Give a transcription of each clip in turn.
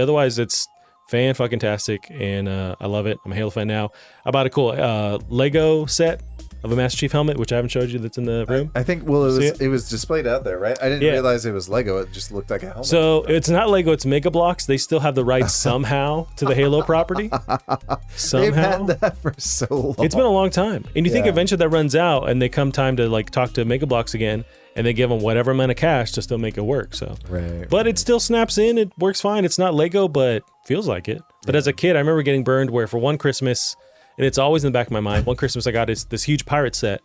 Otherwise, it's fan-fucking-tastic, and I love it. I'm a Halo fan now. I bought a cool Lego set of a Master Chief helmet, which I haven't showed you. That's in the room. I think. Well, it was displayed out there, right? I didn't realize it was Lego. It just looked like a helmet. So it's not Lego. It's Mega Bloks. They still have the rights somehow to the Halo property. Somehow. They've had that for so long. It's been a long time, and you think eventually that runs out, and they come time to like talk to Mega Bloks again, and they give them whatever amount of cash to still make it work. So, but it still snaps in. It works fine. It's not Lego, but feels like it. But as a kid, I remember getting burned where for one Christmas, and it's always in the back of my mind, one Christmas I got this huge pirate set,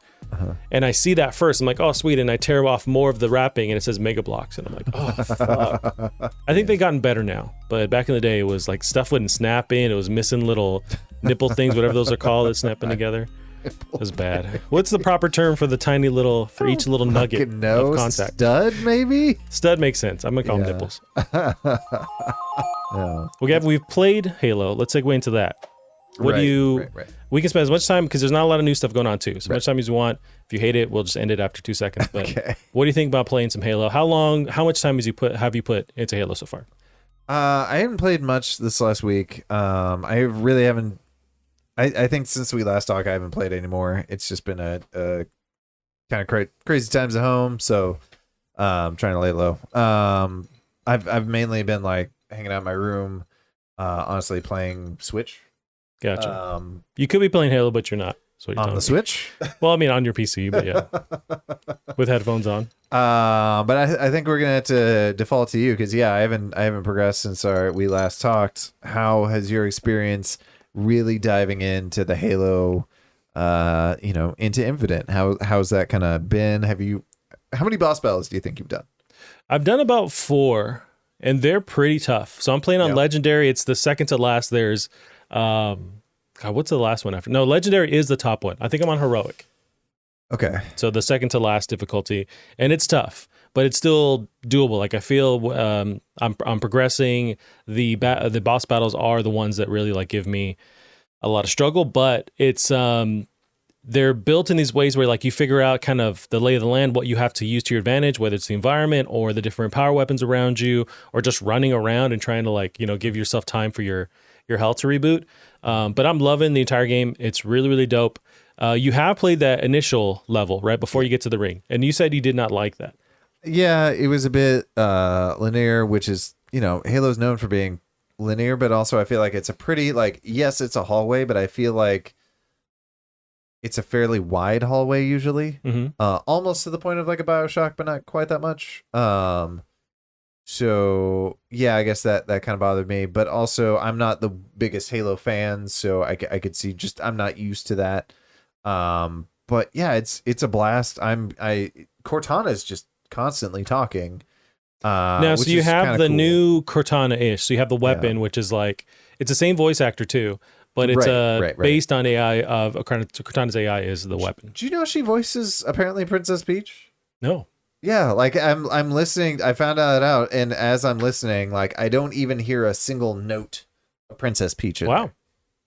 and I see that first. I'm like, oh, sweet. And I tear off more of the wrapping, and it says Mega Bloks. And I'm like, oh, fuck. I think they've gotten better now. But back in the day, it was like stuff wouldn't snap in. It was missing little nipple things, whatever those are called, that snapping together. It was bad. What's the proper term for the tiny little, for each little nugget of contact? Stud, maybe? Stud makes sense. I'm going to call them nipples. Well, we've played Halo. Let's segue into that. What do you... We can spend as much time, because there's not a lot of new stuff going on too. So much time as you want. If you hate it, we'll just end it after 2 seconds. But what do you think about playing some Halo? How much time have you put into Halo so far? I haven't played much this last week. I really haven't... I think since we last talked, I haven't played anymore. It's just been a kind of crazy times at home, so I'm trying to lay low. I've mainly been like hanging out in my room, honestly playing Switch. Gotcha. You could be playing Halo, but you're not. On the Switch? Well, I mean on your PC, but yeah, with headphones on. But I think we're gonna have to default to you because I haven't progressed since we last talked. How has your experience really diving into the Halo, into Infinite? How's that kind of been? How many boss battles do you think you've done? I've done about 4, and they're pretty tough. So I'm playing on Legendary. It's the second to last. There's, what's the last one after? No, Legendary is the top one. I think I'm on Heroic. Okay. So the second to last difficulty, and it's tough, but it's still doable. Like I feel I'm progressing. The boss battles are the ones that really like give me a lot of struggle, but it's they're built in these ways where like you figure out kind of the lay of the land, what you have to use to your advantage, whether it's the environment or the different power weapons around you, or just running around and trying to give yourself time for your health to reboot. But I'm loving the entire game. It's really, really dope. You have played that initial level right before you get to the ring, and you said you did not like that. Yeah, it was a bit linear, which is, Halo's known for being linear, but also I feel like it's a pretty, yes, it's a hallway, but I feel like it's a fairly wide hallway usually. Almost to the point of like a BioShock, but not quite that much. So yeah, I guess that kind of bothered me, but also I'm not the biggest Halo fan, so I could see just I'm not used to that. But yeah, it's a blast. Cortana is just constantly talking. Now, so you have the new Cortana-ish. So you have the weapon, which is like it's the same voice actor too, but it's based on AI of Cortana's AI is the weapon. Do you know she voices apparently Princess Peach? No. Yeah, like I'm listening. I found that out, and as I'm listening, like I don't even hear a single note of Princess Peach. Wow.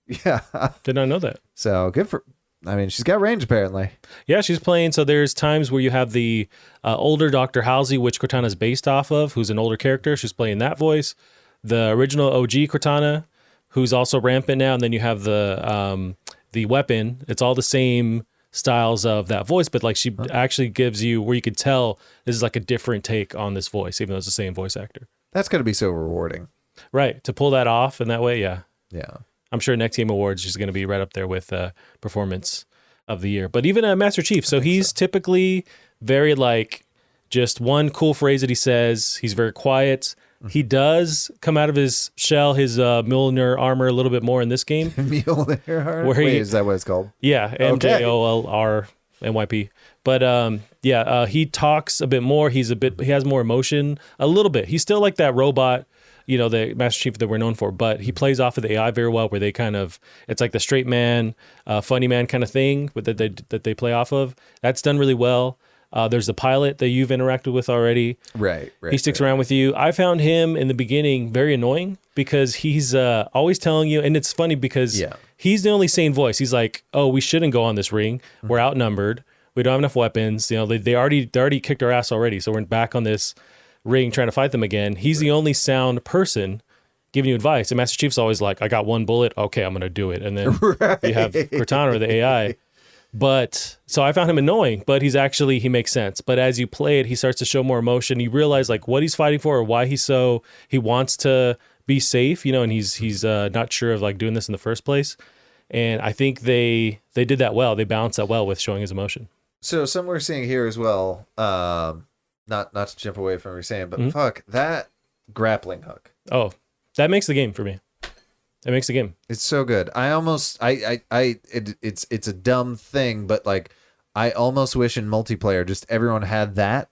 Yeah. Did not know that. So good for. I mean, she's got range apparently. Yeah, she's playing. So there's times where you have the older Dr. Halsey, which Cortana is based off of, who's an older character. She's playing that voice. The original OG Cortana, who's also rampant now, and then you have the weapon. It's all the same styles of that voice, but like she actually gives you where you could tell this is like a different take on this voice, even though it's the same voice actor. That's going to be so rewarding. Right. To pull that off in that way. Yeah. Yeah. I'm sure Next Game Awards is going to be right up there with performance of the year. But even Master Chief, so he's typically very like just one cool phrase that he says. He's very quiet. He does come out of his shell, his Mjolnir armor a little bit more in this game. Mjolnir armor? Wait, is that what it's called? Yeah, MJOLRNYP. But he talks a bit more. He has more emotion a little bit. He's still like that robot, the Master Chief that we're known for, but he plays off of the AI very well, where they kind of, it's like the straight man, funny man kind of thing that they play off of. That's done really well. There's the pilot that you've interacted with already. Right. He sticks around with you. I found him in the beginning very annoying because he's always telling you, and it's funny because he's the only sane voice. He's like, "Oh, we shouldn't go on this ring. We're outnumbered. We don't have enough weapons. They already kicked our ass already. So we're back on this ring trying to fight them again." He's the only sound person giving you advice. And Master Chief's always like, I got one bullet. Okay, I'm going to do it. And then Right. you have Cortana or the AI. But so I found him annoying, but he makes sense. But as you play it, he starts to show more emotion. You realize like what he's fighting for or why he wants to be safe, and he's not sure of like doing this in the first place. And I think they did that well. They balanced that well with showing his emotion. So something we're seeing here as well, not to jump away from what you're saying, but fuck that grappling hook. Oh, that makes the game for me. It makes the game. It's so good. It's a dumb thing, but like I almost wish in multiplayer just everyone had that,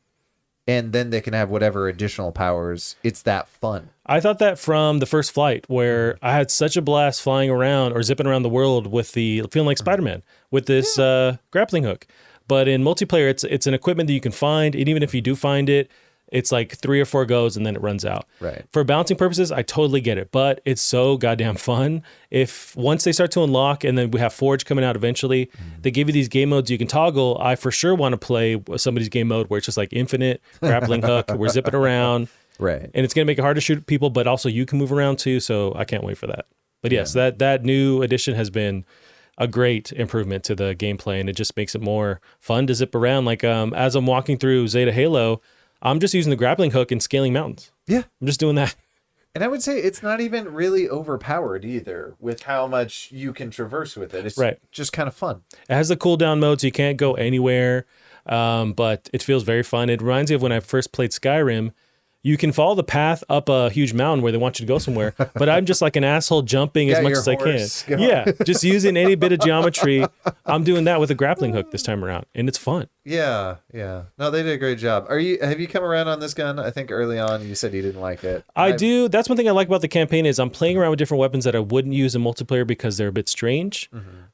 and then they can have whatever additional powers. It's that fun. I thought that from the first flight, where I had such a blast flying around or zipping around the world with feeling like Spider-Man with this grappling hook. But in multiplayer, it's an equipment that you can find, and even if you do find it, it's like 3 or 4 goes and then it runs out. Right. For balancing purposes, I totally get it, but it's so goddamn fun. If once they start to unlock, and then we have Forge coming out eventually, they give you these game modes you can toggle. I for sure want to play somebody's game mode where it's just like infinite grappling hook. We're zipping around. Right. And it's going to make it hard to shoot people, but also you can move around too. So I can't wait for that. But yes, that new addition has been a great improvement to the gameplay, and it just makes it more fun to zip around. Like as I'm walking through Zeta Halo, I'm just using the grappling hook and scaling mountains. Yeah. I'm just doing that. And I would say it's not even really overpowered either with how much you can traverse with it. It's just kind of fun. It has the cooldown mode, so you can't go anywhere, but it feels very fun. It reminds me of when I first played Skyrim. You can follow the path up a huge mountain where they want you to go somewhere, but I'm just like an asshole jumping as much as I can. Yeah, just using any bit of geometry. I'm doing that with a grappling hook this time around, and it's fun. Yeah. No, they did a great job. Have you come around on this gun? I think early on you said you didn't like it. I do. That's one thing I like about the campaign is I'm playing around with different weapons that I wouldn't use in multiplayer because they're a bit strange.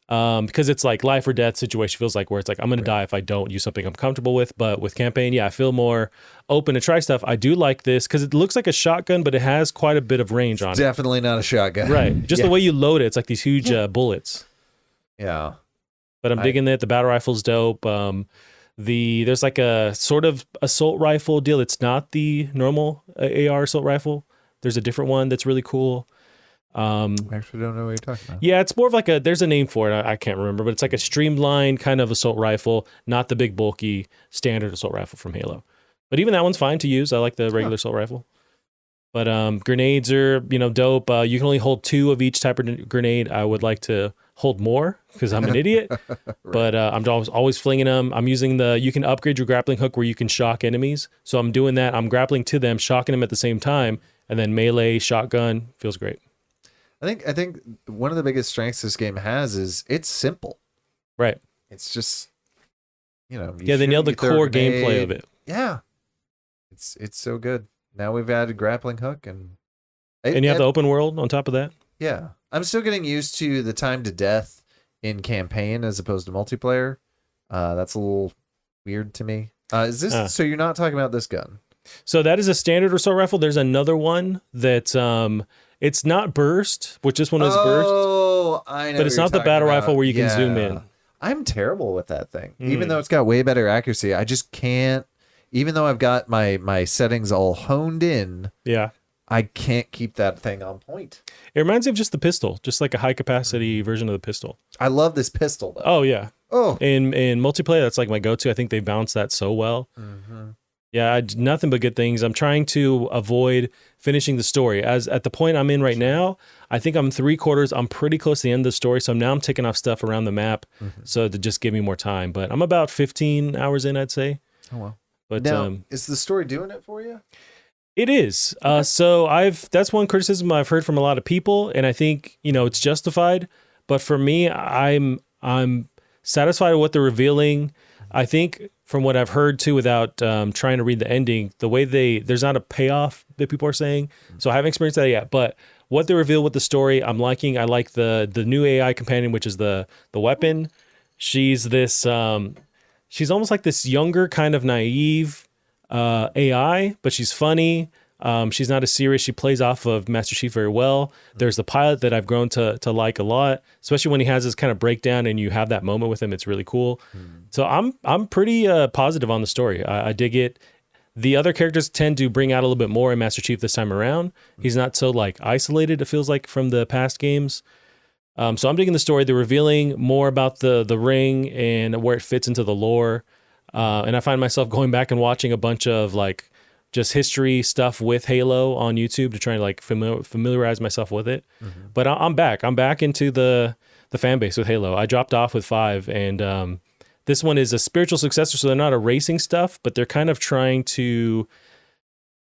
Because it's like life or death situation. Feels like where it's like I'm going to die if I don't use something I'm comfortable with. But with campaign, I feel more open to try stuff. I do like this because it looks like a shotgun, but it has quite a bit of range on it. Definitely not a shotgun. Right. Just the way you load it. It's like these huge bullets. Yeah. But I'm digging it. The battle rifle's dope. There's like a sort of assault rifle deal. It's not the normal AR assault rifle. There's a different one that's really cool. I actually don't know what you're talking about. Yeah, it's more of like there's a name for it. I can't remember, but it's like a streamlined kind of assault rifle, not the big bulky standard assault rifle from Halo. But even that one's fine to use. I like the regular assault rifle. But grenades are, dope. You can only hold 2 of each type of grenade. I would like to hold more because I'm an idiot. Right. But I'm always flinging them. I'm using you can upgrade your grappling hook where you can shock enemies. So I'm doing that. I'm grappling to them, shocking them at the same time, and then melee, shotgun. Feels great. I think one of the biggest strengths this game has is it's simple. Right. It's just, they nailed the core gameplay of it. Yeah. It's so good. Now we've added grappling hook and you have the open world on top of that. Yeah. I'm still getting used to the time to death in campaign as opposed to multiplayer. That's a little weird to me. Is this so you're not talking about this gun? So that is a standard assault rifle. There's another one that it's not burst, which this one is burst. Oh, I know. But it's not the battle rifle where you can zoom in. I'm terrible with that thing. Even though it's got way better accuracy, I just can't. Even though I've got my settings all honed in, I can't keep that thing on point. It reminds me of just the pistol, just like a high capacity version of the pistol. I love this pistol though. Oh yeah. Oh. In multiplayer, that's like my go-to. I think they balanced that so well. Yeah, nothing but good things. I'm trying to avoid finishing the story. As at the point I'm in right now, I think I'm 3/4. I'm pretty close to the end of the story. So now I'm taking off stuff around the map so to just give me more time. But I'm about 15 hours in, I'd say. Oh well. But now, is the story doing it for you? It is. So that's one criticism I've heard from a lot of people, and I think it's justified. But for me, I'm satisfied with what they're revealing. I think from what I've heard too, without trying to read the ending, the way there's not a payoff that people are saying. So I haven't experienced that yet. But what they reveal with the story, I'm liking. I like the new AI companion, which is the weapon. She's this. She's almost like this younger, kind of naive AI, but she's funny. She's not as serious. She plays off of Master Chief very well. There's the pilot that I've grown to like a lot, especially when he has this kind of breakdown and you have that moment with him. It's really cool. So I'm pretty positive on the story. I dig it. The other characters tend to bring out a little bit more in Master Chief this time around. He's not so like isolated, it feels like, from the past games. So I'm digging the story. They're revealing more about the ring and where it fits into the lore. And I find myself going back and watching a bunch of like just history stuff with Halo on YouTube to try and like familiarize myself with it. But I'm back. I'm back into the fan base with Halo. I dropped off with 5, and this one is a spiritual successor, so they're not erasing stuff, but they're kind of trying to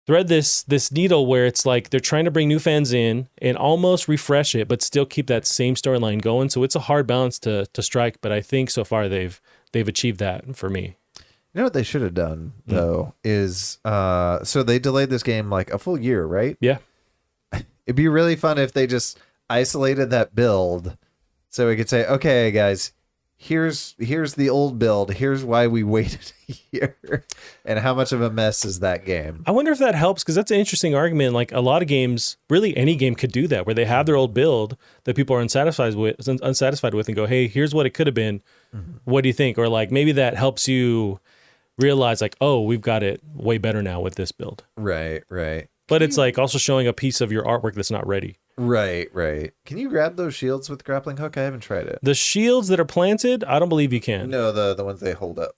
thread this needle where it's like they're trying to bring new fans in and almost refresh it, but still keep that same storyline going. So it's a hard balance to strike, but I think so far they've achieved that for me. You know what they should have done though is so they delayed this game like a full year, right? Yeah. It'd be really fun if they just isolated that build so we could say, okay, guys, here's the old build. Here's why we waited a year, and how much of a mess is that game. I wonder if that helps, because that's an interesting argument. Like a lot of games, really any game could do that, where they have their old build that people are unsatisfied with, and go, hey, here's what it could have been. What do you think? Or like maybe that helps you realize like, oh, we've got it way better now with this build. Right. But it's like also showing a piece of your artwork that's not ready. Right. Can you grab those shields with grappling hook? I haven't tried it. The shields that are planted, I don't believe you can. No, the ones they hold up.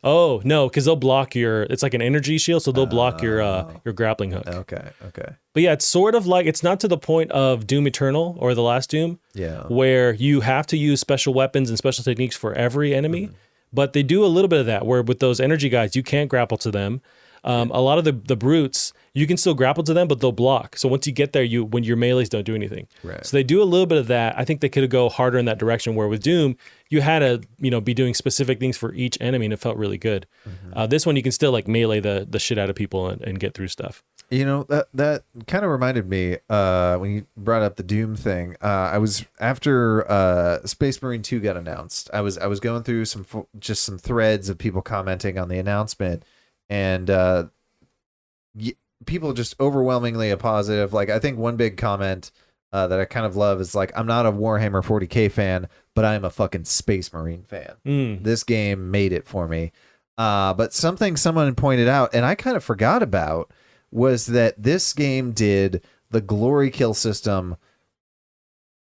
Oh, no, because they'll block it's like an energy shield, so they'll block your grappling hook. Okay. But yeah, it's sort of like, it's not to the point of Doom Eternal or the last Doom, where you have to use special weapons and special techniques for every enemy. But they do a little bit of that, where with those energy guys, you can't grapple to them. A lot of the brutes, you can still grapple to them, but they'll block. So once you get there, when your melees don't do anything. Right. So they do a little bit of that. I think they could go harder in that direction, where with Doom, you had to be doing specific things for each enemy, and it felt really good. This one, you can still like melee the shit out of people and get through stuff. You know, that kind of reminded me when you brought up the Doom thing. I was after Space Marine 2 got announced. I was going through some threads of people commenting on the announcement, and people just overwhelmingly a positive. Like I think one big comment that I kind of love is like, I'm not a Warhammer 40K fan, but I'm a fucking Space Marine fan. This game made it for me. But something someone pointed out, and I kind of forgot about, was that this game did the glory kill system,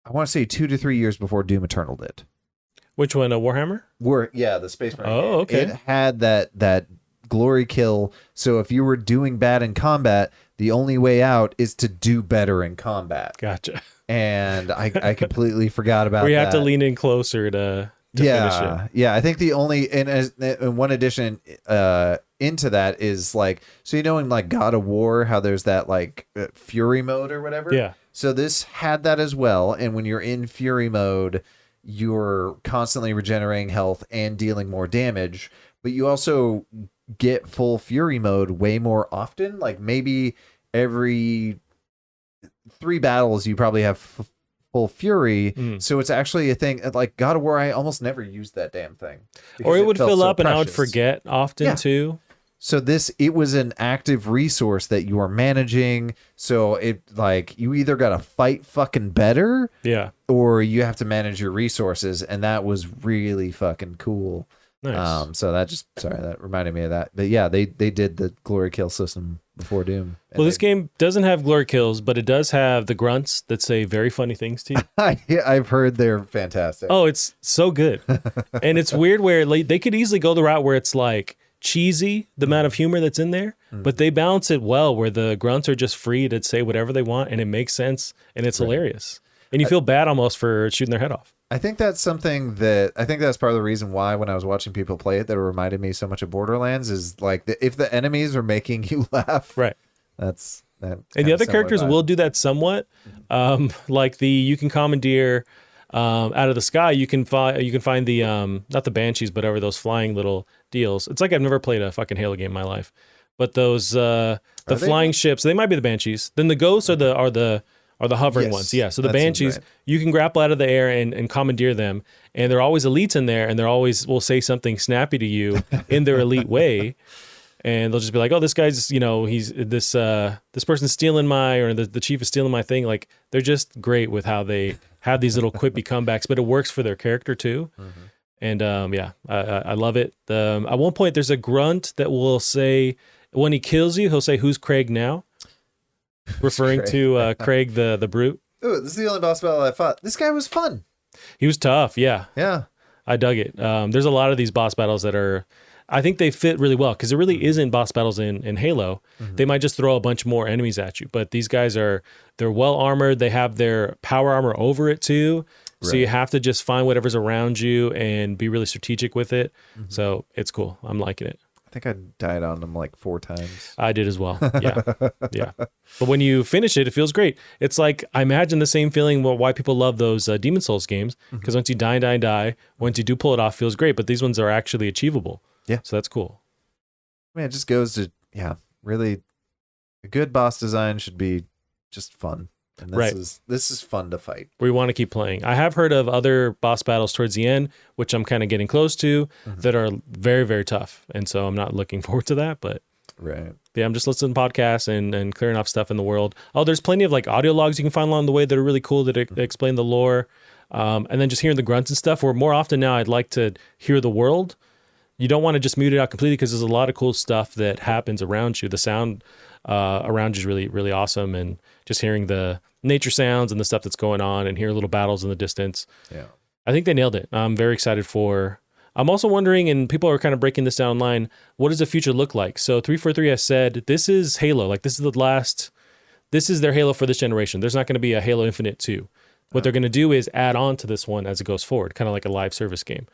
I want to say 2 to 3 years before Doom Eternal did. Which one, a Warhammer? The Space Marine game. Okay. It had that glory kill, so if you were doing bad in combat, the only way out is to do better in combat. Gotcha. And I completely forgot about that. We have to lean in closer to finish it. Yeah, I think the only, and one addition into that is like, so in like God of War, how there's that like Fury mode or whatever? Yeah. So this had that as well, and when you're in Fury mode, you're constantly regenerating health and dealing more damage, but you also get full Fury mode way more often. Like maybe every 3 battles you probably have full Fury. So it's actually a thing. Like God of War, I almost never used that damn thing, or it would fill up and I would forget often too. So it was an active resource that you are managing. So it like you either got to fight fucking better, or you have to manage your resources, and that was really fucking cool. Nice. So that reminded me of that. But yeah, they did the glory kill system before Doom. Well, this game doesn't have glory kills, but it does have the grunts that say very funny things to you. Yeah, I've heard they're fantastic. Oh, it's so good. And it's weird where they could easily go the route where it's like cheesy, the amount of humor that's in there, but they balance it well where the grunts are just free to say whatever they want and it makes sense and it's hilarious. And you feel bad almost for shooting their head off. I think that's something that that's part of the reason why when I was watching people play it, that it reminded me so much of Borderlands is like if the enemies are making you laugh, right? That's and the other characters will do that somewhat. Like you can commandeer out of the sky. You can find the not the banshees, but over those flying little deals. It's like I've never played a fucking Halo game in my life, but those the flying ships, they might be the banshees. Then the ghosts are the hovering ones. Yeah. So the banshees, you can grapple out of the air and commandeer them. And there are always elites in there, and they're always will say something snappy to you in their elite way. And they'll just be like, oh, this guy's, he's this person's stealing the chief is stealing my thing. Like they're just great with how they have these little quippy comebacks, but it works for their character too. And I love it. At one point there's a grunt that will say When he kills you, he'll say, "Who's Craig now?" Referring to Craig the brute. Oh, this is the only boss battle I fought. This guy was fun. He was tough. Yeah. Yeah. I dug it. There's a lot of these boss battles that are, I think they fit really well because there really isn't boss battles in Halo. They might just throw a bunch more enemies at you, but these guys they're well armored. They have their power armor over it too. So you have to just find whatever's around you and be really strategic with it. So it's cool. I'm liking it. I think I died on them like 4 times. I did as well. Yeah. Yeah. But when you finish it, it feels great. It's like, I imagine the same feeling why people love those Demon Souls games. Because once you die, once you do pull it off, it feels great. But these ones are actually achievable. Yeah. So that's cool. I mean, it just goes to, really, a good boss design should be just fun. And this is fun to fight. We want to keep playing. I have heard of other boss battles towards the end, which I'm kind of getting close to, that are very, very tough. And so I'm not looking forward to that. But yeah, I'm just listening to podcasts and clearing off stuff in the world. Oh, there's plenty of like audio logs you can find along the way that are really cool that explain the lore. And then just hearing the grunts and stuff, where more often now I'd like to hear the world. You don't want to just mute it out completely because there's a lot of cool stuff that happens around you. The sound around you is really, really awesome. And just hearing the nature sounds and the stuff that's going on and hear little battles in the distance. Yeah. I think they nailed it. I'm very excited I'm also wondering, and people are kind of breaking this down online, what does the future look like? So 343 has said, this is Halo. Like this is their Halo for this generation. There's not going to be a Halo Infinite 2. What they're going to do is add on to this one as it goes forward, kind of like a live service game.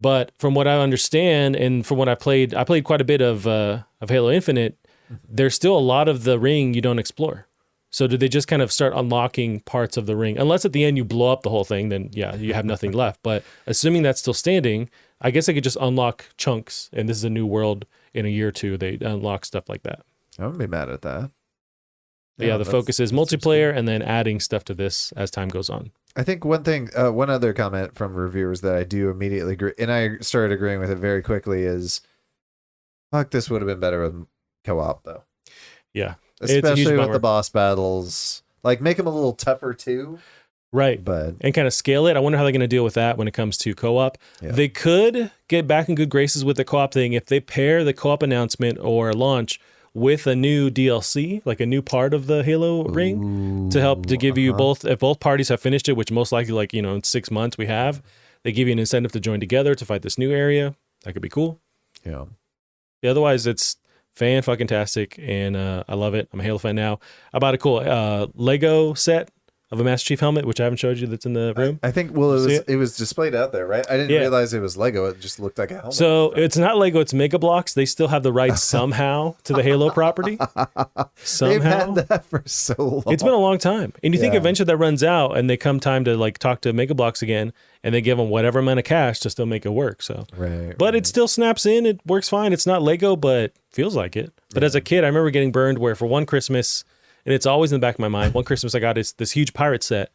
But from what I understand, and from what I played quite a bit of Halo Infinite. There's still a lot of the ring you don't explore. So do they just kind of start unlocking parts of the ring? Unless at the end you blow up the whole thing, then yeah, you have nothing left. But assuming that's still standing, I guess they could just unlock chunks. And this is a new world in a year or two. They unlock stuff like that. I wouldn't be mad at that. Yeah, the focus is multiplayer and then adding stuff to this as time goes on. I think one other comment from reviewers that I do immediately agree, and I started agreeing with it very quickly, is fuck, this would have been better with co-op though. Yeah. Especially with the boss battles. Like make them a little tougher too. Right. And kind of scale it. I wonder how they're going to deal with that when it comes to co-op. Yeah. They could get back in good graces with the co-op thing if they pair the co-op announcement or launch with a new DLC, like a new part of the Halo ring, to help to give you both, if both parties have finished it, which most likely like, in 6 months we have, they give you an incentive to join together to fight this new area. That could be cool. Yeah. Otherwise, it's fan-fucking-tastic, and I love it. I'm a Halo fan now. I bought a cool Lego set of a Master Chief helmet, which I haven't showed you, that's in the room. I think, it was displayed out there, right? I didn't realize it was Lego. It just looked like a helmet. So it's not Lego, it's Mega Bloks. They still have the rights somehow to the Halo property. Somehow. They've had that for so long. It's been a long time. And you think eventually that runs out and they come time to like talk to Mega Bloks again, and they give them whatever amount of cash to still make it work. So, but it still snaps in. It works fine. It's not Lego, but feels like it. But as a kid, I remember getting burned where for one Christmas, and it's always in the back of my mind, one Christmas I got this huge pirate set.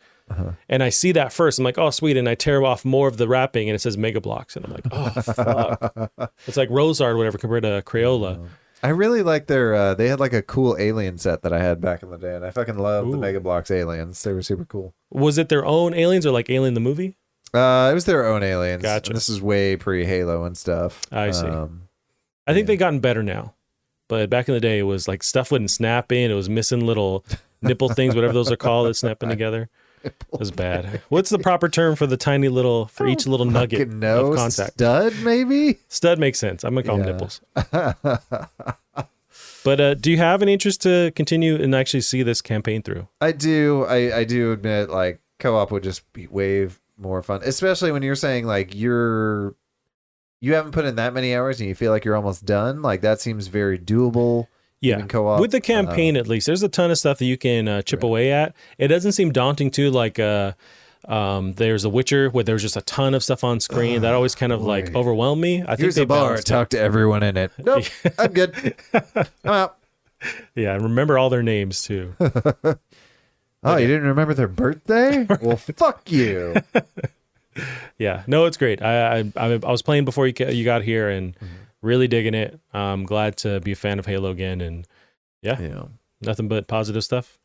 And I see that first. I'm like, oh, sweet. And I tear off more of the wrapping and it says Mega Bloks. And I'm like, oh, fuck. It's like Rosard or whatever compared to Crayola. I really like their, they had like a cool alien set that I had back in the day. And I fucking loved the Mega Bloks aliens. They were super cool. Was it their own aliens or like Alien the movie? It was their own aliens. Gotcha. And this is way pre-Halo and stuff. I see. I think they've gotten better now. But back in the day, it was like stuff wouldn't snap in. It was missing little nipple things, whatever those are called, that snapping together. It was bad. What's the proper term for the tiny little, for each little nugget of contact? Stud, maybe? Stud makes sense. I'm going to call them nipples. But do you have an interest to continue and actually see this campaign through? I do. I do admit, like, co-op would just be way more fun. Especially when you're saying, like, you haven't put in that many hours and you feel like you're almost done. Like, that seems very doable. Yeah, co-op. With the campaign at least, there's a ton of stuff that you can chip away at. It doesn't seem daunting too. Like there's a Witcher where there's just a ton of stuff on screen that always kind of like overwhelmed me. I think they bar. Talk to everyone in it. Nope, I'm good. I'm out. Yeah, and remember all their names too. Oh, you didn't remember their birthday? Well, fuck you. Yeah, no, it's great. I was playing before you got here and. Really digging it. I'm glad to be a fan of Halo again, and yeah, nothing but positive stuff.